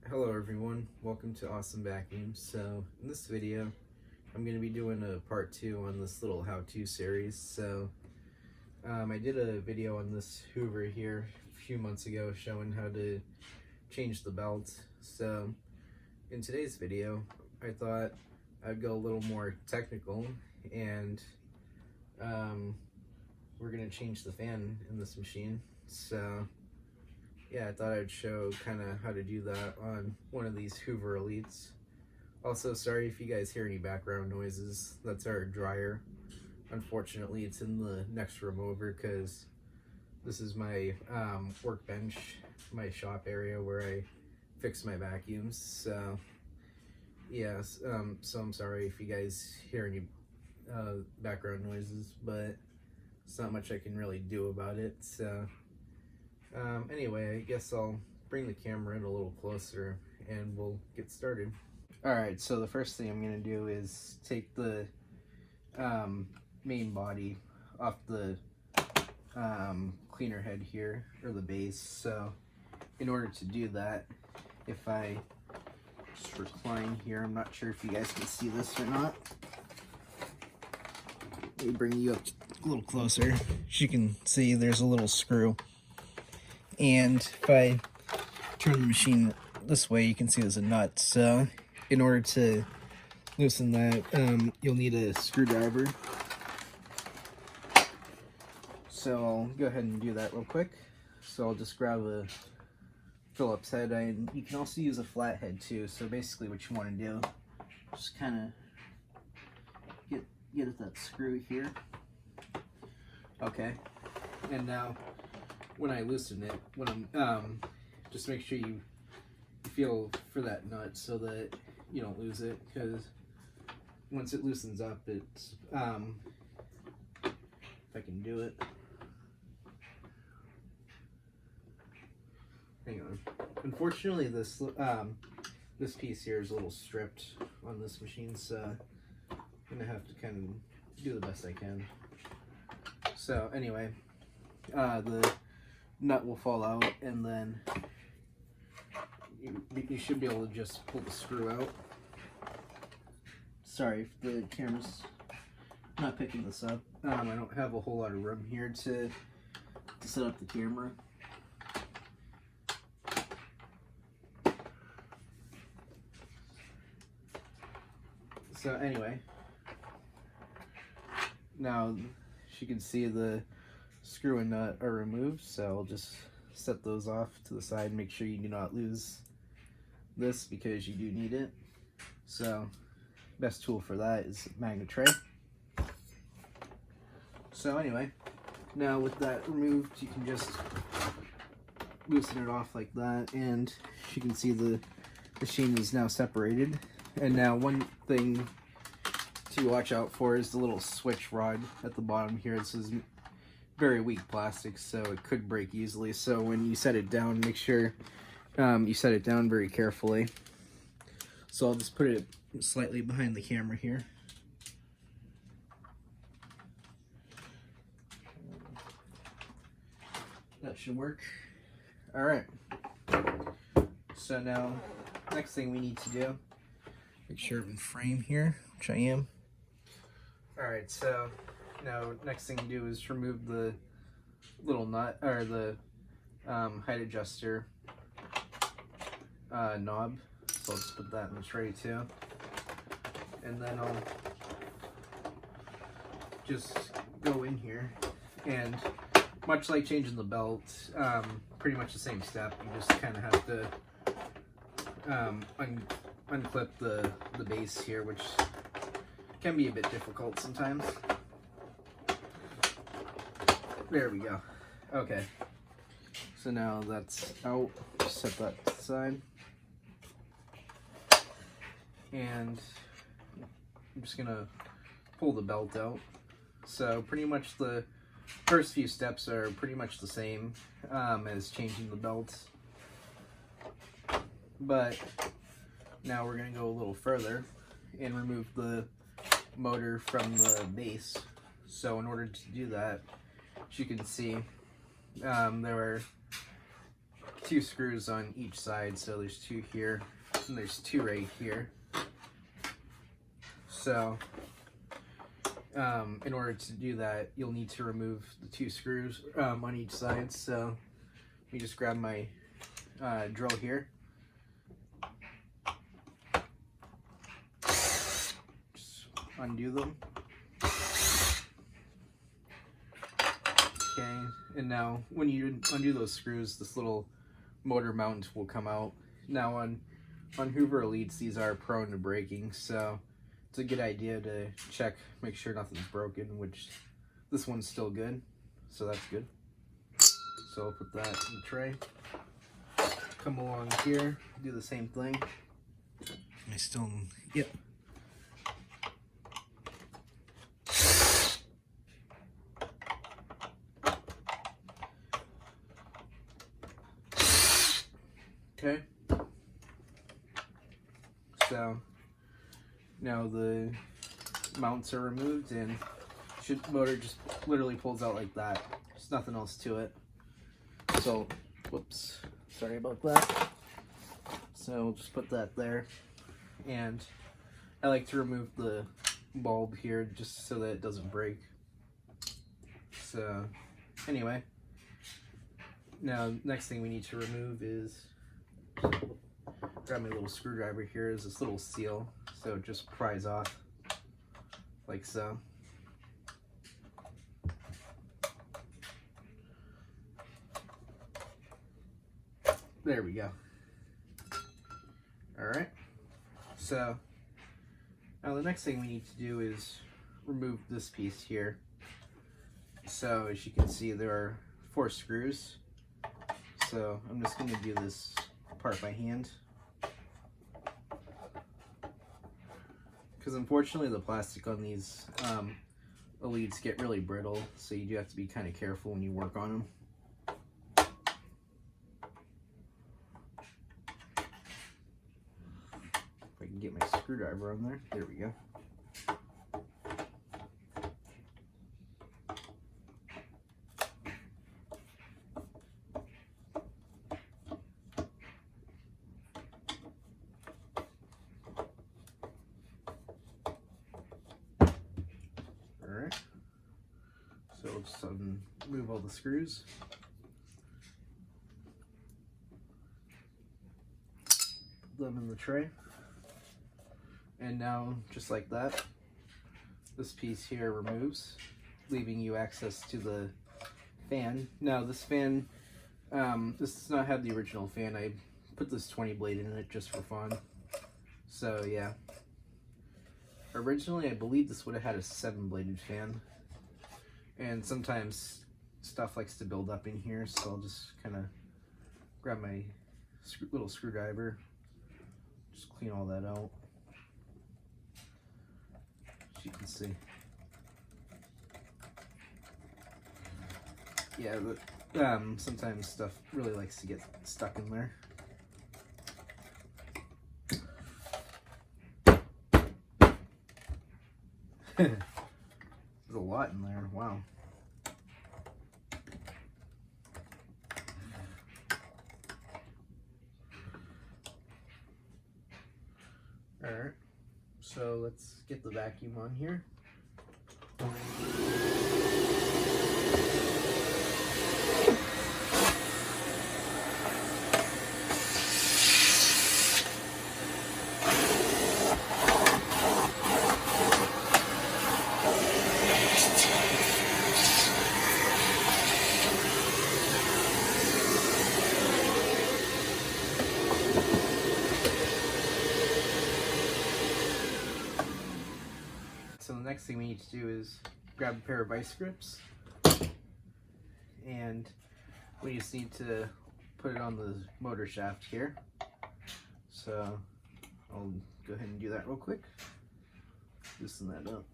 Hello everyone, welcome to AwesomeVacuums. So in this video I'm going to be doing a part 2 on this little how-to series. So I did a video on this Hoover here a few months ago showing how to change the belt. So in today's video I thought I'd go a little more technical, and we're going to change the fan in this machine. So yeah, I thought I'd show kind of how to do that on one of these Hoover Elites. Also, sorry if you guys hear any background noises. That's our dryer. Unfortunately, it's in the next room over because this is my workbench, my shop area where I fix my vacuums. So, yeah, so I'm sorry if you guys hear any background noises, but it's not much I can really do about it. So. Anyway, I guess I'll bring the camera in a little closer and we'll get started. Alright, so the first thing I'm going to do is take the main body off the cleaner head here, or the base. So in order to do that, if I just recline here, I'm not sure if you guys can see this or not. Let me bring you up a little closer. As you can see, there's a little screw. And if I turn the machine this way, you can see there's a nut. So in order to loosen that, you'll need a screwdriver. So I'll go ahead and do that real quick. So I'll just grab a Phillips head, and you can also use a flat head too. So basically what you want to do, just kind of get at that screw here. Okay, and now when I loosen it, when I'm just make sure you feel for that nut so that you don't lose it, because once it loosens up, it's if I can do it. Hang on. Unfortunately, this this piece here is a little stripped on this machine, so I'm gonna have to kind of do the best I can. So anyway, the nut will fall out, and then you should be able to just pull the screw out. Sorry if the camera's not picking this up. I don't have a whole lot of room here to set up the camera. So anyway, now as you can see, the screw and nut are removed, so I'll just set those off to the side. Make sure you do not lose this because you do need it. So best tool for that is magnet tray. So anyway, now with that removed, you can just loosen it off like that, and you can see the machine is now separated. And now one thing to watch out for is the little switch rod at the bottom here. This is very weak plastic, so it could break easily. So when you set it down, make sure you set it down very carefully. So I'll just put it slightly behind the camera here. That should work. All right. So now, next thing we need to do, make sure I'm in frame here, which I am. All right, so now next thing to do is remove the little nut, or the height adjuster knob. So I'll just put that in the tray too, and then I'll just go in here, and much like changing the belt, pretty much the same step. You just kind of have to unclip the base here, which can be a bit difficult sometimes. There we go. Okay, so now that's out. Just set that to the side, and I'm just gonna pull the belt out. So pretty much the first few steps are pretty much the same as changing the belt, but now we're gonna go a little further and remove the motor from the base. So in order to do that, as you can see, there are 2 screws on each side, so there's 2 here and there's 2 right here. So in order to do that, you'll need to remove the 2 screws on each side. So let me just grab my drill here. Just undo them. Okay, and now when you undo those screws, this little motor mount will come out. Now on Hoover Elites, these are prone to breaking, so it's a good idea to check, make sure nothing's broken, which this one's still good, so that's good. So I'll put that in the tray. Come along here, do the same thing. I still, yep. Okay. So now the mounts are removed and motor just literally pulls out like that. There's nothing else to it. So, whoops, sorry about that. So we'll just put that there. And I like to remove the bulb here just so that it doesn't break. So anyway, now next thing we need to remove is, grab my little screwdriver here, is this little seal, so it just pries off like so. There we go. Alright, so now the next thing we need to do is remove this piece here. So as you can see, there are 4 screws, so I'm just going to do this part by hand, because unfortunately the plastic on these Elites get really brittle, so you do have to be kind of careful when you work on them. If I can get my screwdriver on there, there we go. So we'll just remove all the screws. Put them in the tray. And now, just like that, this piece here removes, leaving you access to the fan. Now this fan, this does not have the original fan. I put this 20 blade in it just for fun. So yeah. Originally, I believe this would have had a 7-bladed fan. And sometimes stuff likes to build up in here, so I'll just kind of grab my little screwdriver, just clean all that out, as you can see. Yeah, but sometimes stuff really likes to get stuck in there. There's a lot in there, wow. Alright, so let's get the vacuum on here. So the next thing we need to do is grab a pair of vice grips, and we just need to put it on the motor shaft here. So I'll go ahead and do that real quick. Loosen that up.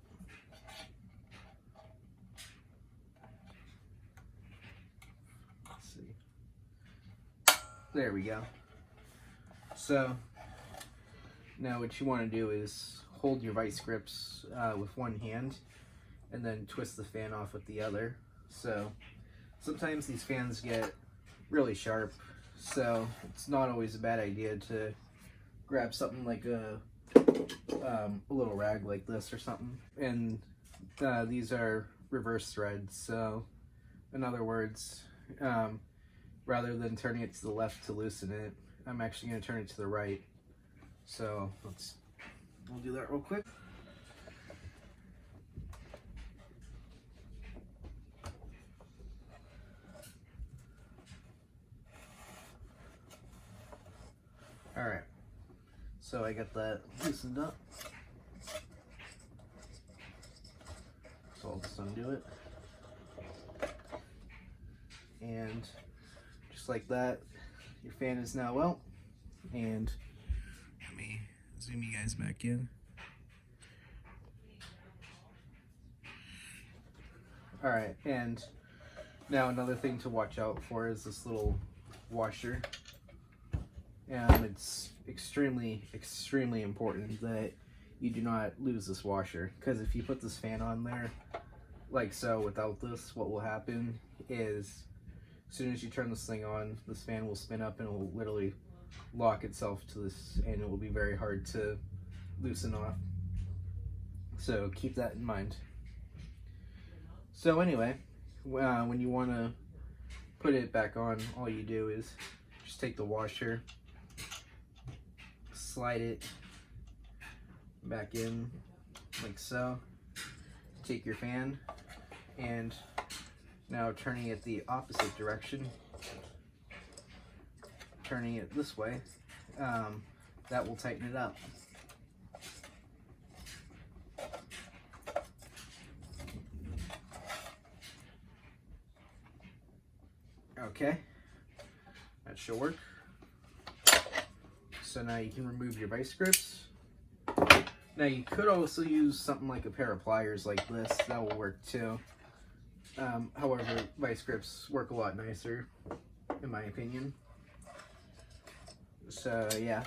Let's see. There we go. So now what you want to do is hold your vice grips with one hand and then twist the fan off with the other. So sometimes these fans get really sharp, so it's not always a bad idea to grab something like a little rag like this or something. And these are reverse threads, so in other words, rather than turning it to the left to loosen it, I'm actually going to turn it to the right. So we'll do that real quick. Alright, so I got that loosened up. So I'll just undo it. And just like that, your fan is now out. And let me zoom you guys back in. Alright, and now another thing to watch out for is this little washer. It's extremely important that you do not lose this washer, because if you put this fan on there like so without this, what will happen is as soon as you turn this thing on, this fan will spin up and it will literally lock itself to this, and it will be very hard to loosen off. So keep that in mind. So anyway, when you want to put it back on, all you do is just take the washer, slide it back in like so, take your fan, and now turning it the opposite direction, turning it this way, that will tighten it up. Okay, that should work. So now you can remove your vice grips. Now you could also use something like a pair of pliers like this, that will work too. However, vice grips work a lot nicer, in my opinion. So yeah.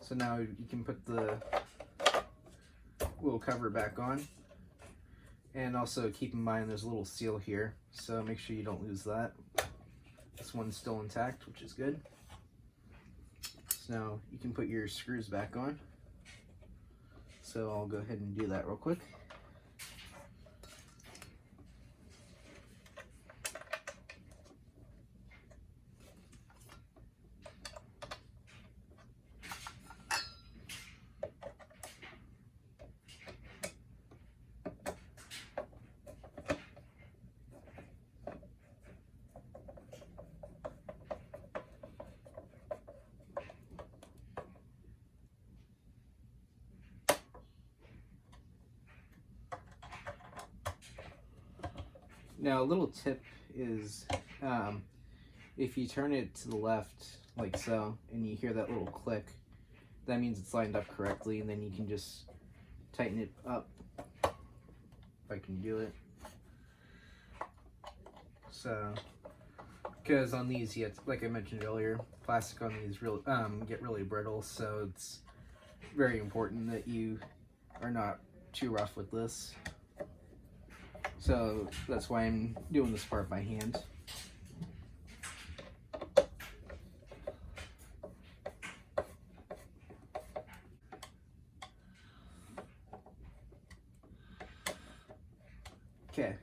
So now you can put the little cover back on. And also keep in mind there's a little seal here, so make sure you don't lose that. This one's still intact, which is good. So now you can put your screws back on. So I'll go ahead and do that real quick. Now a little tip is if you turn it to the left like so and you hear that little click, that means it's lined up correctly, and then you can just tighten it up if I can do it. So because on these, like I mentioned earlier, plastic on these get really brittle, so it's very important that you are not too rough with this. So that's why I'm doing this part by hand. Okay,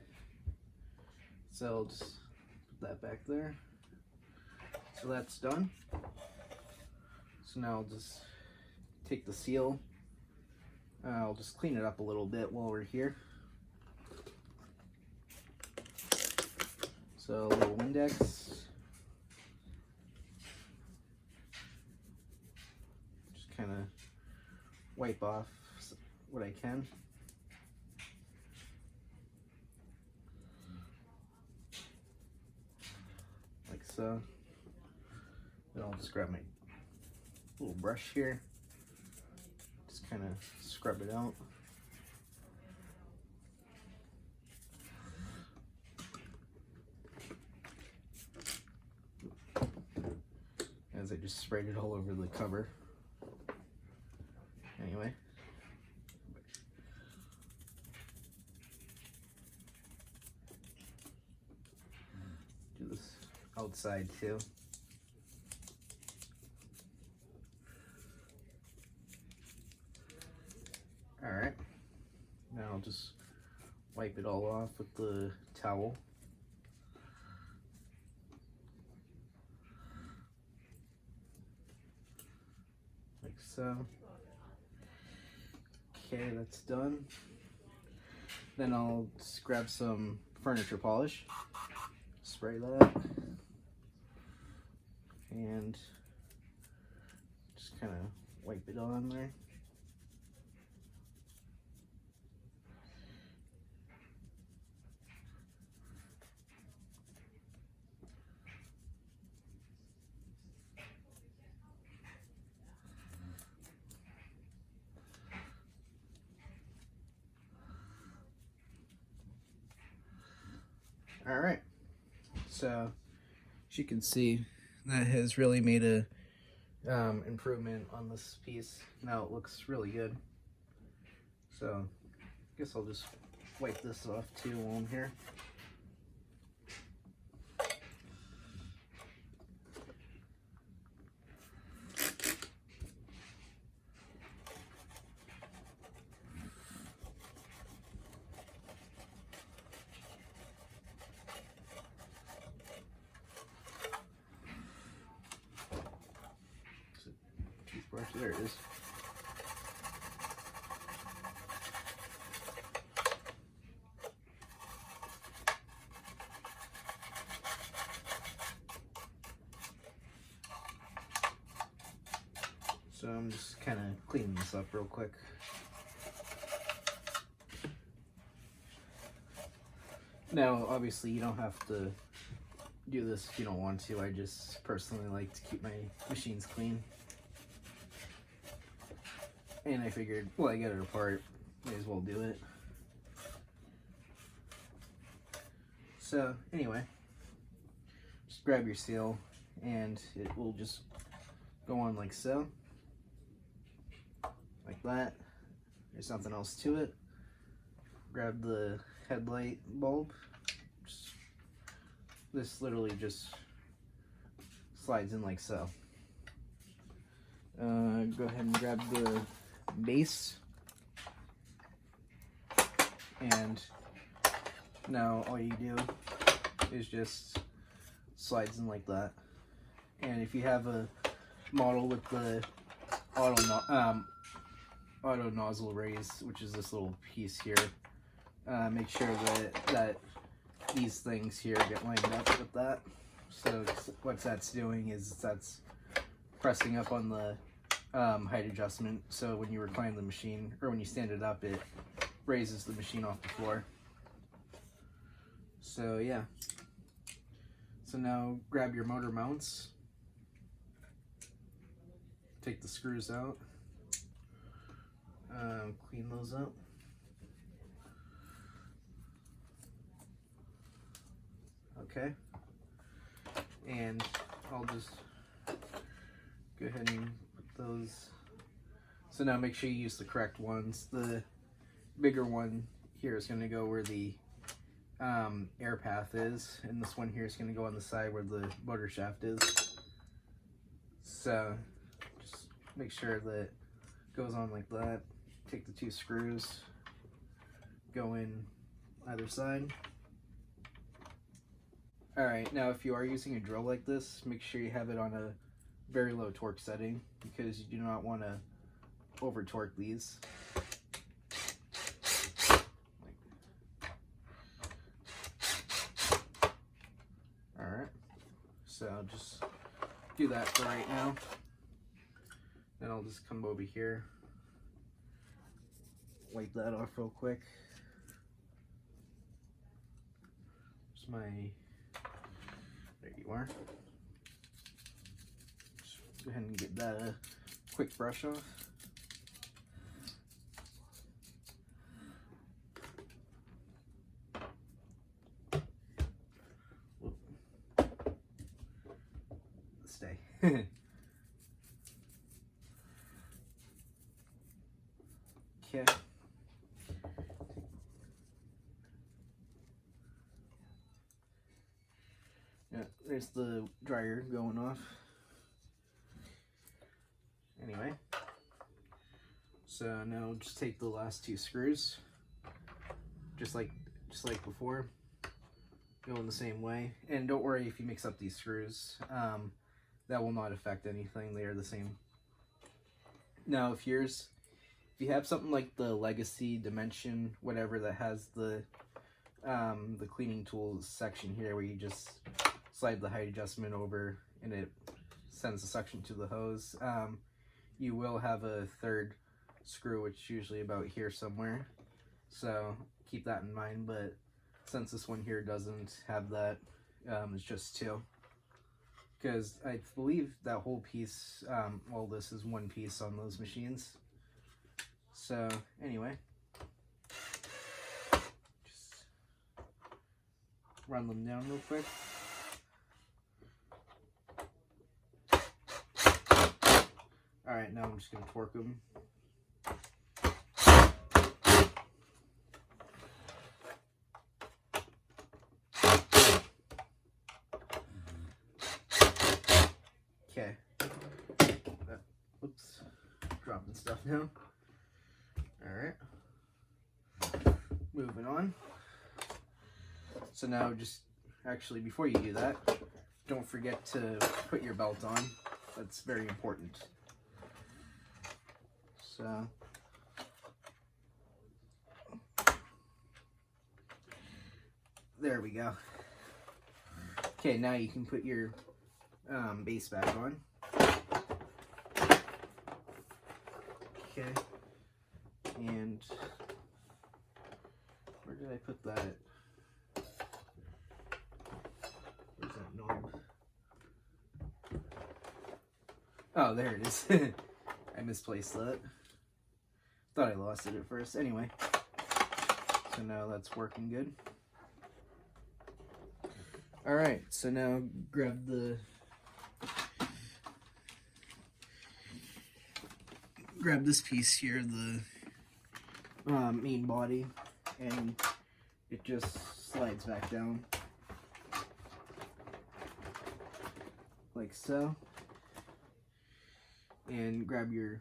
so I'll just put that back there. So that's done. So now I'll just take the seal. I'll just clean it up a little bit while we're here. So a little Windex. Just kind of wipe off what I can. Like so. Then I'll just grab my little brush here. Just kind of scrub it out. As I just sprayed it all over the cover. Anyway. Do this outside too. Alright, now I'll just wipe it all off with the towel. Like so. Okay, that's done. Then I'll just grab some furniture polish, spray that, and just kind of wipe it on there. All right, so as you can see, that has really made a improvement on this piece. Now it looks really good. So I guess I'll just wipe this off too while I'm here. Toothbrush, there it is. So I'm just kind of cleaning this up real quick. Now, obviously, you don't have to do this if you don't want to. I just personally like to keep my machines clean. And I figured, well, I got it apart, may as well do it. So, anyway, just grab your seal, and it will just go on like so. Like that. There's nothing else to it. Grab the headlight bulb. This literally just slides in like so. Go ahead and grab the base. And now all you do is just slides in like that. And if you have a model with the auto nozzle raise, which is this little piece here, make sure that these things here get lined up with that. So what that's doing is that's pressing up on the height adjustment, so when you recline the machine, or when you stand it up, it raises the machine off the floor. So yeah. So now grab your motor mounts, take the screws out, clean those up. Okay, and I'll just go ahead and put those. So now make sure you use the correct ones. The bigger one here is going to go where the air path is, and this one here is going to go on the side where the motor shaft is. So just make sure that it goes on like that. Take the two screws, go in either side. Alright, now if you are using a drill like this, make sure you have it on a very low torque setting, because you do not want to over torque these. Alright, so I'll just do that for right now. Then I'll just come over here, wipe that off real quick. There's my, there you are. Just go ahead and get that quick brush off. Stay. Okay. Yeah, there's the dryer going off. Anyway, so now just take the last 2 screws, just like before, go in the same way. And don't worry if you mix up these screws, that will not affect anything. They are the same. Now if you have something like the Legacy Dimension, whatever, that has the cleaning tools section here where you just slide the height adjustment over and it sends the suction to the hose, you will have a 3rd screw, which is usually about here somewhere, so keep that in mind. But since this one here doesn't have that, it's just 2, because I believe that whole piece, all this is 1 piece on those machines. So anyway, just run them down real quick. Alright, now I'm just going to torque them. Okay. Oops. Dropping stuff now. Alright. Moving on. So now just, actually before you do that, don't forget to put your belt on. That's very important. So there we go. Okay, now you can put your base back on. Okay, and where did I put that? Where's that knob? Oh, there it is. I misplaced that. Thought I lost it at first. Anyway, so now that's working good. Alright, so now grab this piece here, the main body, and it just slides back down like so. And grab your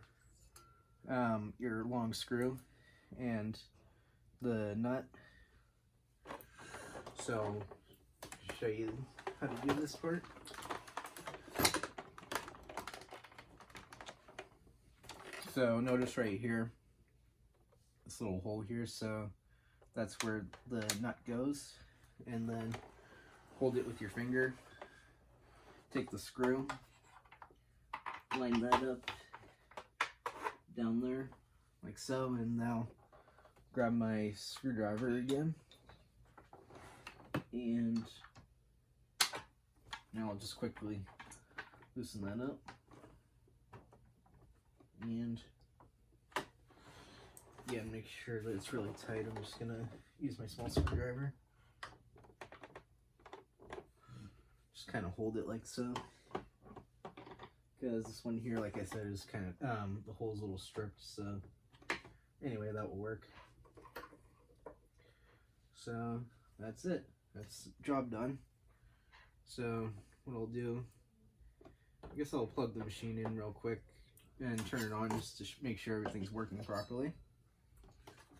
long screw and the nut. So show you how to do this part. So notice right here, this little hole here, so that's where the nut goes, and then hold it with your finger, take the screw, line that up down there like so, and now grab my screwdriver again, and now I'll just quickly loosen that up, and yeah, make sure that it's really tight. I'm just gonna use my small screwdriver, just kind of hold it like so, because this one here, like I said, is kind of the hole's a little stripped, so anyway, that will work. So that's it. That's job done. So what I'll do, I guess I'll plug the machine in real quick and turn it on just to make sure everything's working properly.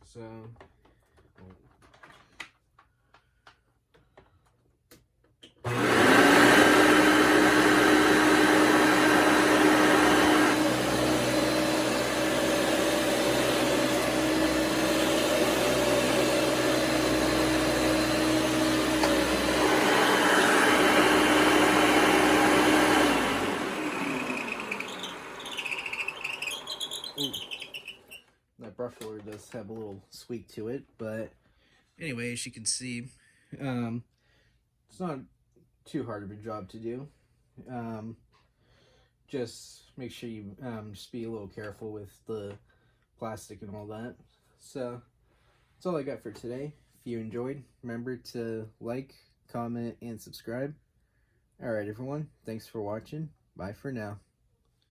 So that brush roller does have a little squeak to it, but anyway, as you can see, it's not too hard of a job to do. Just make sure you just be a little careful with the plastic and all that. So that's all I got for today. If you enjoyed, remember to like, comment, and subscribe. Alright everyone, thanks for watching. Bye for now.